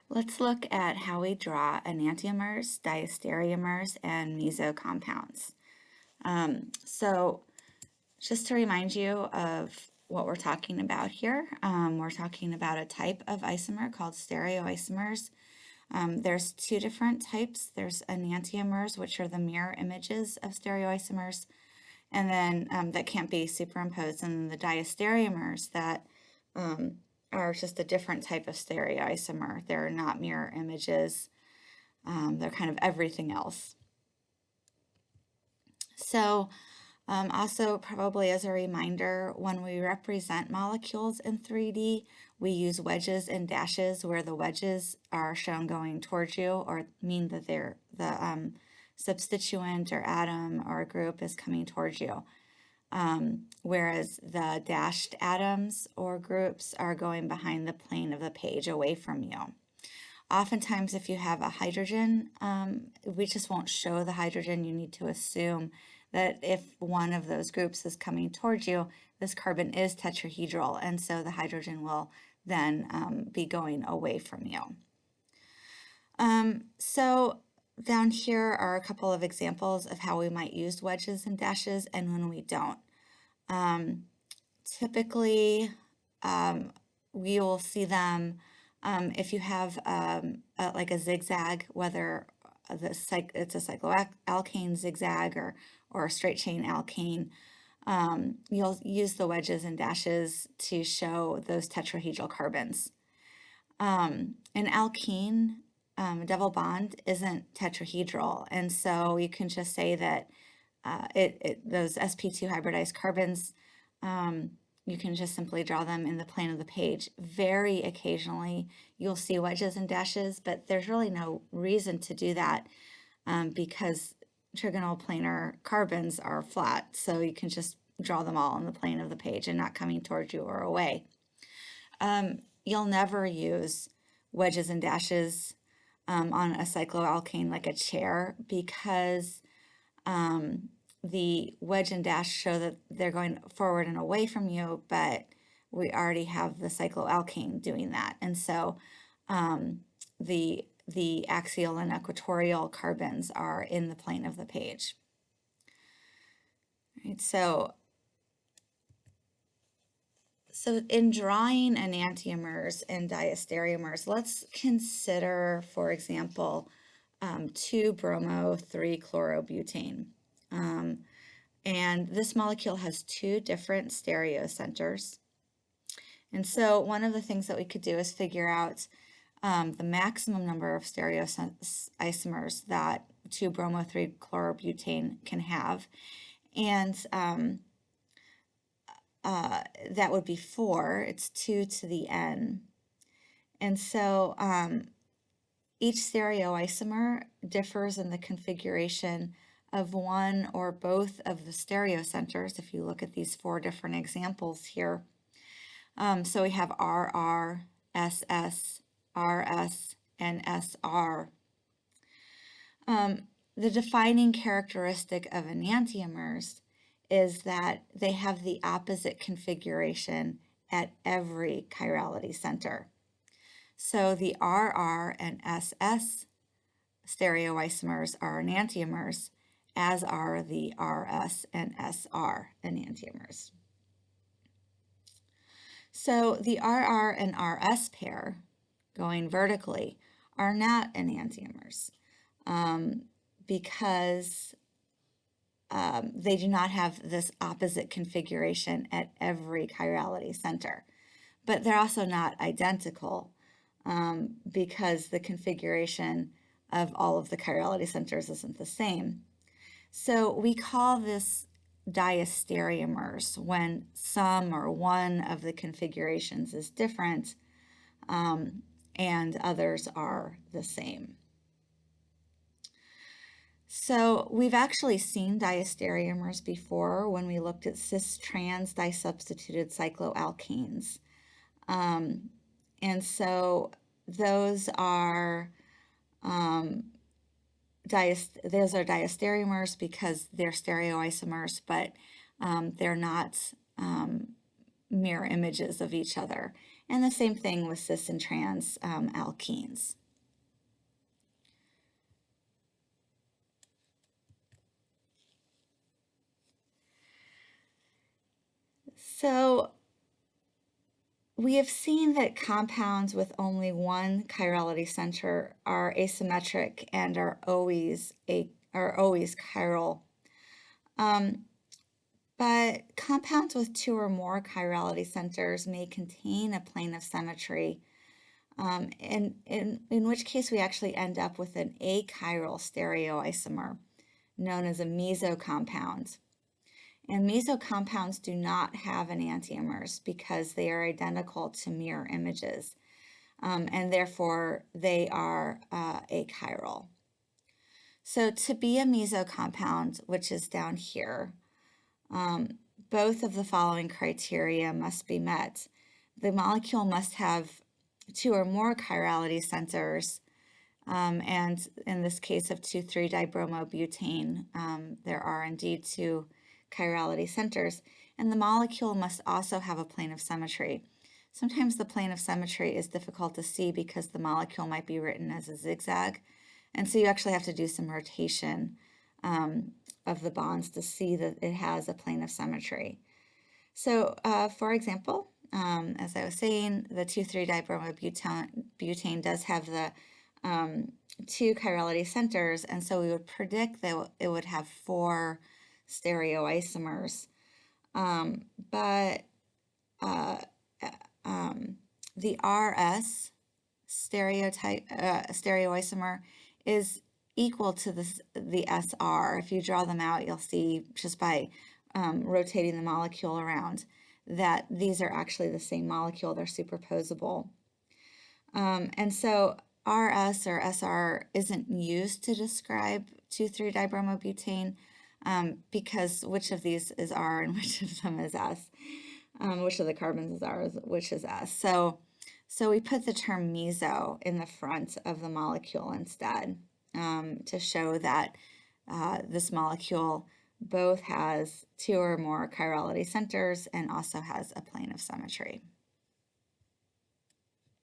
Let's look at how we draw enantiomers, diastereomers, and mesocompounds. So just to remind you of what we're talking about here, we're talking about a type of isomer called stereoisomers. There's two different types. There's enantiomers, which are the mirror images of stereoisomers, and then that can't be superimposed, and then the diastereomers that are just a different type of stereoisomer. They're not mirror images. They're kind of everything else. So also probably as a reminder, when we represent molecules in 3D, we use wedges and dashes where the wedges are shown going towards you or mean that they're the substituent or atom or group is coming towards you. Whereas the dashed atoms or groups are going behind the plane of the page away from you. Oftentimes, if you have a hydrogen, we just won't show the hydrogen. You need to assume that if one of those groups is coming towards you, this carbon is tetrahedral, and so the hydrogen will then be going away from you. So down here are a couple of examples of how we might use wedges and dashes and when we don't. Typically, we will see them if you have like a zigzag, whether it's a cycloalkane zigzag or a straight chain alkane. You'll use the wedges and dashes to show those tetrahedral carbons. An alkene, double bond, isn't tetrahedral, and so you can just say that those sp2 hybridized carbons, you can just simply draw them in the plane of the page. Very occasionally, you'll see wedges and dashes, but there's really no reason to do that because trigonal planar carbons are flat, so you can just draw them all on the plane of the page and not coming towards you or away. You'll never use wedges and dashes on a cycloalkane like a chair because the wedge and dash show that they're going forward and away from you, but we already have the cycloalkane doing that. And so the axial and equatorial carbons are in the plane of the page. Right, so in drawing enantiomers and diastereomers, let's consider, for example, 2-bromo-3-chlorobutane. And this molecule has two different stereocenters. And so one of the things that we could do is figure out the maximum number of stereoisomers that 2-bromo-3-chlorobutane can have. And that would be 4. It's 2 to the n. And so each stereoisomer differs in the configuration of one or both of the stereocenters, if you look at these 4 different examples here. So we have RR, SS, RS, and SR. The defining characteristic of enantiomers is that they have the opposite configuration at every chirality center. So the RR and SS stereoisomers are enantiomers, as are the RS and SR enantiomers. So the RR and RS pair, going vertically, are not enantiomers because they do not have this opposite configuration at every chirality center. But they're also not identical because the configuration of all of the chirality centers isn't the same. So we call this diastereomers when some or one of the configurations is different and others are the same. So we've actually seen diastereomers before when we looked at cis-trans disubstituted cycloalkanes. And so those are diastereomers because they're stereoisomers, but they're not mirror images of each other. And the same thing with cis and trans alkenes. So we have seen that compounds with only one chirality center are asymmetric and are always chiral. But compounds with two or more chirality centers may contain a plane of symmetry, in which case we actually end up with an achiral stereoisomer known as a meso compound. And meso compounds do not have enantiomers because they are identical to mirror images, and therefore they are achiral. So to be a meso compound, which is down here, both of the following criteria must be met. The molecule must have two or more chirality centers, and in this case of 2,3-dibromobutane, there are indeed two chirality centers, and the molecule must also have a plane of symmetry. Sometimes the plane of symmetry is difficult to see because the molecule might be written as a zigzag, and so you actually have to do some rotation of the bonds to see that it has a plane of symmetry. So for example, as I was saying, the 2,3-dibromobutane does have the two chirality centers, and so we would predict that it would have 4 stereoisomers. But the RS stereoisomer is equal to the SR. If you draw them out, you'll see just by rotating the molecule around that these are actually the same molecule. They're superposable. And so RS or SR isn't used to describe 2,3-dibromobutane because which of these is R and which of them is S? Which of the carbons is R, which is S? So we put the term meso in the front of the molecule instead to show that this molecule both has two or more chirality centers and also has a plane of symmetry.